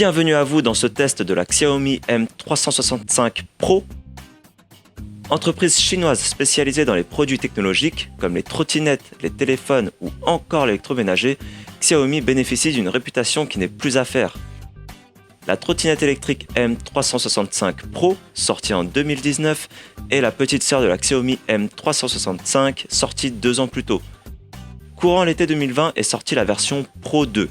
Bienvenue à vous dans ce test de la Xiaomi M365 Pro. Entreprise chinoise spécialisée dans les produits technologiques comme les trottinettes, les téléphones ou encore l'électroménager, Xiaomi bénéficie d'une réputation qui n'est plus à faire. La trottinette électrique M365 Pro, sortie en 2019, est la petite sœur de la Xiaomi M365, sortie 2 ans plus tôt. Courant l'été 2020 est sortie la version Pro 2.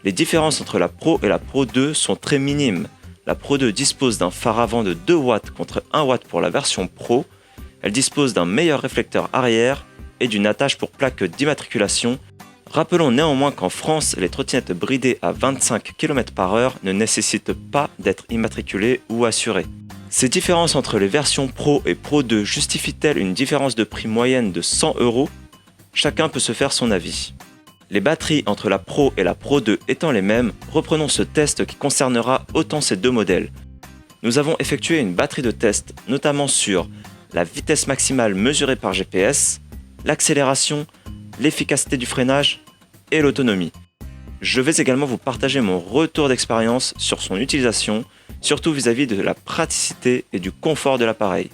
Les différences entre la Pro et la Pro 2 sont très minimes. La Pro 2 dispose d'un phare avant de 2 watts contre 1 watt pour la version Pro. Elle dispose d'un meilleur réflecteur arrière et d'une attache pour plaque d'immatriculation. Rappelons néanmoins qu'en France, les trottinettes bridées à 25 km/h ne nécessitent pas d'être immatriculées ou assurées. Ces différences entre les versions Pro et Pro 2 justifient-elles une différence de prix moyenne de 100 €? Chacun peut se faire son avis. Les batteries entre la Pro et la Pro 2 étant les mêmes, reprenons ce test qui concernera autant ces deux modèles. Nous avons effectué une batterie de test, notamment sur la vitesse maximale mesurée par GPS, l'accélération, l'efficacité du freinage et l'autonomie. Je vais également vous partager mon retour d'expérience sur son utilisation, surtout vis-à-vis de la praticité et du confort de l'appareil.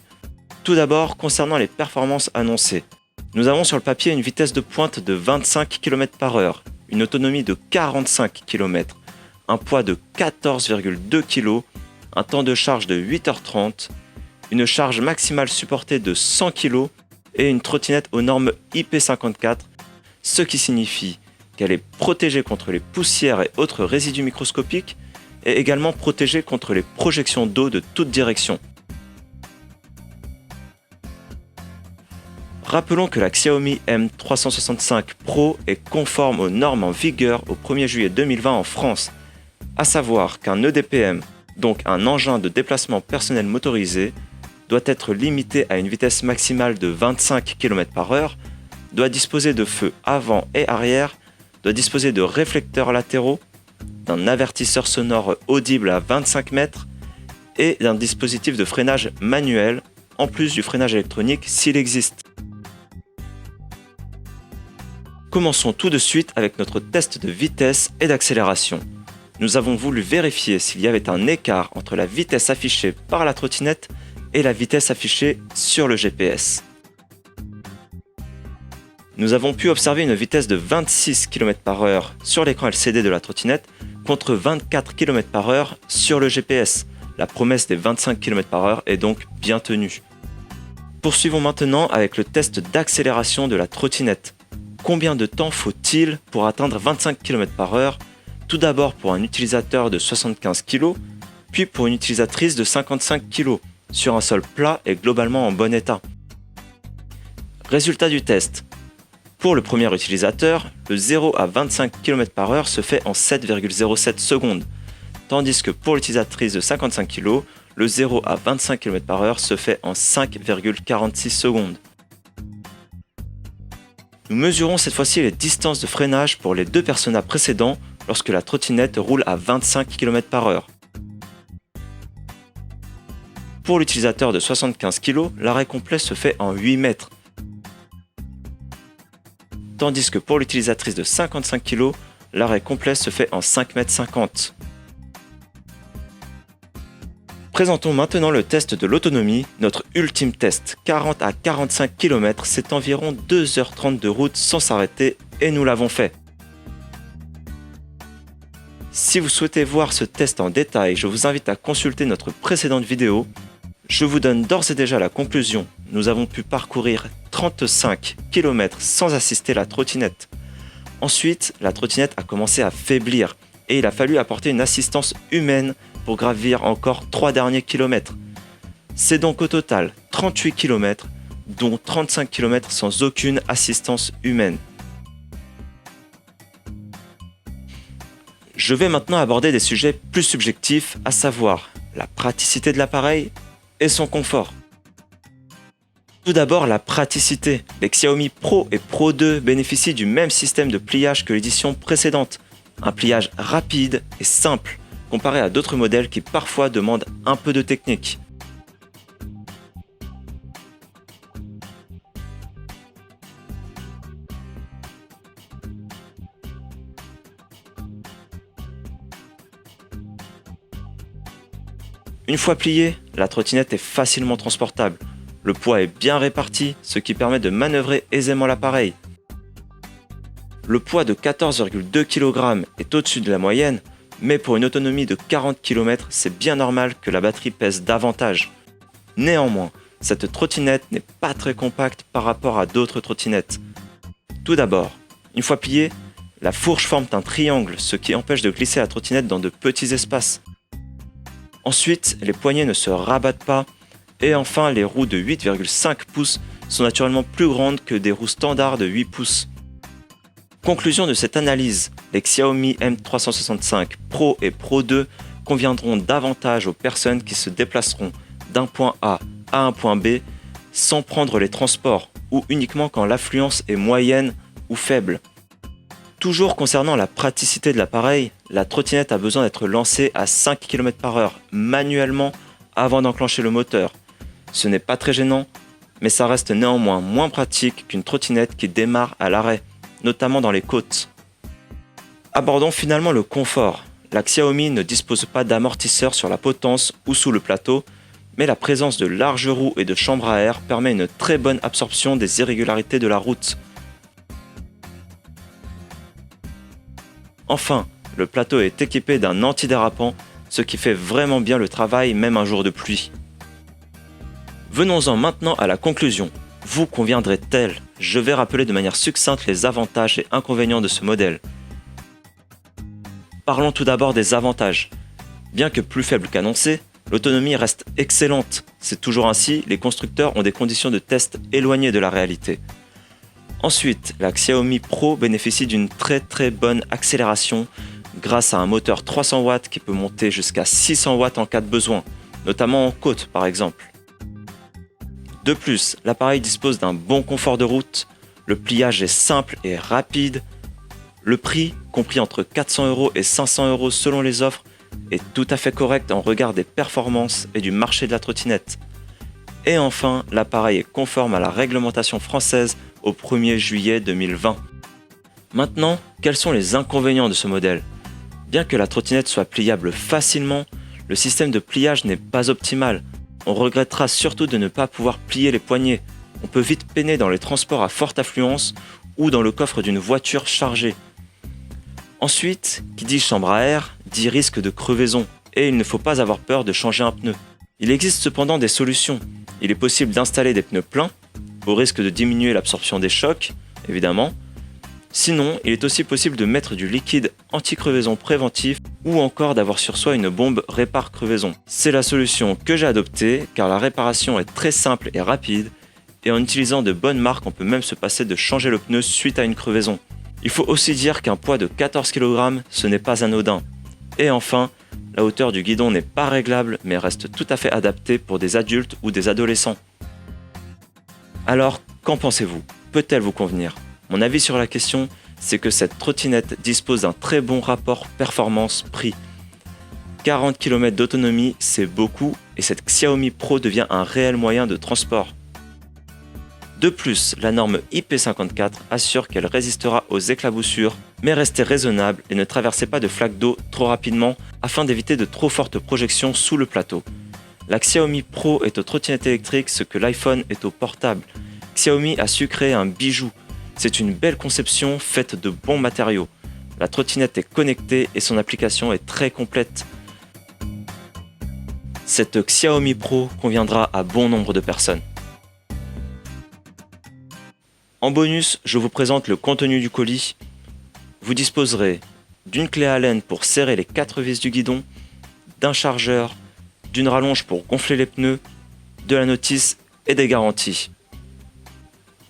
Tout d'abord, concernant les performances annoncées. Nous avons sur le papier une vitesse de pointe de 25 km/h, une autonomie de 45 km, un poids de 14,2 kg, un temps de charge de 8h30, une charge maximale supportée de 100 kg et une trottinette aux normes IP54, ce qui signifie qu'elle est protégée contre les poussières et autres résidus microscopiques et également protégée contre les projections d'eau de toutes directions. Rappelons que la Xiaomi M365 Pro est conforme aux normes en vigueur au 1er juillet 2020 en France, à savoir qu'un EDPM, donc un engin de déplacement personnel motorisé, doit être limité à une vitesse maximale de 25 km/h, doit disposer de feux avant et arrière, doit disposer de réflecteurs latéraux, d'un avertisseur sonore audible à 25 mètres et d'un dispositif de freinage manuel, en plus du freinage électronique s'il existe. Commençons tout de suite avec notre test de vitesse et d'accélération. Nous avons voulu vérifier s'il y avait un écart entre la vitesse affichée par la trottinette et la vitesse affichée sur le GPS. Nous avons pu observer une vitesse de 26 km/h sur l'écran LCD de la trottinette contre 24 km/h sur le GPS. La promesse des 25 km/h est donc bien tenue. Poursuivons maintenant avec le test d'accélération de la trottinette. Combien de temps faut-il pour atteindre 25 km/h? Tout d'abord pour un utilisateur de 75 kg, puis pour une utilisatrice de 55 kg, sur un sol plat et globalement en bon état. Résultat du test. Pour le premier utilisateur, le 0 à 25 km/h se fait en 7,07 secondes, tandis que pour l'utilisatrice de 55 kg, le 0 à 25 km/h se fait en 5,46 secondes. Nous mesurons cette fois-ci les distances de freinage pour les deux Persona précédents lorsque la trottinette roule à 25 km/h. Pour l'utilisateur de 75 kg, l'arrêt complet se fait en 8 mètres. Tandis que pour l'utilisatrice de 55 kg, l'arrêt complet se fait en 5,50 m. Présentons maintenant le test de l'autonomie, notre ultime test. 40 à 45 km, c'est environ 2h30 de route sans s'arrêter et nous l'avons fait. Si vous souhaitez voir ce test en détail, je vous invite à consulter notre précédente vidéo. Je vous donne d'ores et déjà la conclusion. Nous avons pu parcourir 35 km sans assister la trottinette. Ensuite, la trottinette a commencé à faiblir et il a fallu apporter une assistance humaine pour gravir encore 3 derniers kilomètres. C'est donc au total 38 km, dont 35 km sans aucune assistance humaine. Je vais maintenant aborder des sujets plus subjectifs, à savoir la praticité de l'appareil et son confort. Tout d'abord, la praticité. Les Xiaomi Pro et Pro 2 bénéficient du même système de pliage que l'édition précédente. Un pliage rapide et simple, comparé à d'autres modèles qui parfois demandent un peu de technique. Une fois pliée, la trottinette est facilement transportable. Le poids est bien réparti, ce qui permet de manœuvrer aisément l'appareil. Le poids de 14,2 kg est au-dessus de la moyenne, mais pour une autonomie de 40 km, c'est bien normal que la batterie pèse davantage. Néanmoins, cette trottinette n'est pas très compacte par rapport à d'autres trottinettes. Tout d'abord, une fois pliée, la fourche forme un triangle, ce qui empêche de glisser la trottinette dans de petits espaces. Ensuite, les poignées ne se rabattent pas. Et enfin, les roues de 8,5 pouces sont naturellement plus grandes que des roues standards de 8 pouces. Conclusion de cette analyse, les Xiaomi M365 Pro et Pro 2 conviendront davantage aux personnes qui se déplaceront d'un point A à un point B sans prendre les transports ou uniquement quand l'affluence est moyenne ou faible. Toujours concernant la praticité de l'appareil, la trottinette a besoin d'être lancée à 5 km/h manuellement avant d'enclencher le moteur. Ce n'est pas très gênant, mais ça reste néanmoins moins pratique qu'une trottinette qui démarre à l'arrêt, notamment dans les côtes. Abordons finalement le confort. La Xiaomi ne dispose pas d'amortisseur sur la potence ou sous le plateau, mais la présence de larges roues et de chambres à air permet une très bonne absorption des irrégularités de la route. Enfin, le plateau est équipé d'un antidérapant, ce qui fait vraiment bien le travail même un jour de pluie. Venons-en maintenant à la conclusion. Vous conviendrait-elle? Je vais rappeler de manière succincte les avantages et inconvénients de ce modèle. Parlons tout d'abord des avantages. Bien que plus faible qu'annoncé, l'autonomie reste excellente. C'est toujours ainsi, les constructeurs ont des conditions de test éloignées de la réalité. Ensuite, la Xiaomi Pro bénéficie d'une très bonne accélération grâce à un moteur 300 watts qui peut monter jusqu'à 600 watts en cas de besoin, notamment en côte par exemple. De plus, l'appareil dispose d'un bon confort de route, le pliage est simple et rapide, le prix, compris entre 400 € et 500 € selon les offres, est tout à fait correct en regard des performances et du marché de la trottinette. Et enfin, l'appareil est conforme à la réglementation française au 1er juillet 2020. Maintenant, quels sont les inconvénients de ce modèle? Bien que la trottinette soit pliable facilement, le système de pliage n'est pas optimal. On regrettera surtout de ne pas pouvoir plier les poignets. On peut vite peiner dans les transports à forte affluence ou dans le coffre d'une voiture chargée. Ensuite, qui dit chambre à air, dit risque de crevaison, et il ne faut pas avoir peur de changer un pneu. Il existe cependant des solutions. Il est possible d'installer des pneus pleins, au risque de diminuer l'absorption des chocs, évidemment. Sinon, il est aussi possible de mettre du liquide anti-crevaison préventif ou encore d'avoir sur soi une bombe répare-crevaison. C'est la solution que j'ai adoptée car la réparation est très simple et rapide et en utilisant de bonnes marques, on peut même se passer de changer le pneu suite à une crevaison. Il faut aussi dire qu'un poids de 14 kg, ce n'est pas anodin. Et enfin, la hauteur du guidon n'est pas réglable mais reste tout à fait adaptée pour des adultes ou des adolescents. Alors, qu'en pensez-vous? Peut-elle vous convenir? Mon avis sur la question, c'est que cette trottinette dispose d'un très bon rapport performance-prix. 40 km d'autonomie, c'est beaucoup et cette Xiaomi Pro devient un réel moyen de transport. De plus, la norme IP54 assure qu'elle résistera aux éclaboussures, mais restez raisonnable et ne traversez pas de flaques d'eau trop rapidement afin d'éviter de trop fortes projections sous le plateau. La Xiaomi Pro est aux trottinettes électriques ce que l'iPhone est au portable. Xiaomi a su créer un bijou. C'est une belle conception faite de bons matériaux. La trottinette est connectée et son application est très complète. Cette Xiaomi Pro conviendra à bon nombre de personnes. En bonus, je vous présente le contenu du colis. Vous disposerez d'une clé Allen pour serrer les 4 vis du guidon, d'un chargeur, d'une rallonge pour gonfler les pneus, de la notice et des garanties.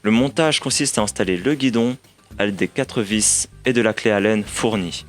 Le montage consiste à installer le guidon à l'aide des 4 vis et de la clé Allen fournie.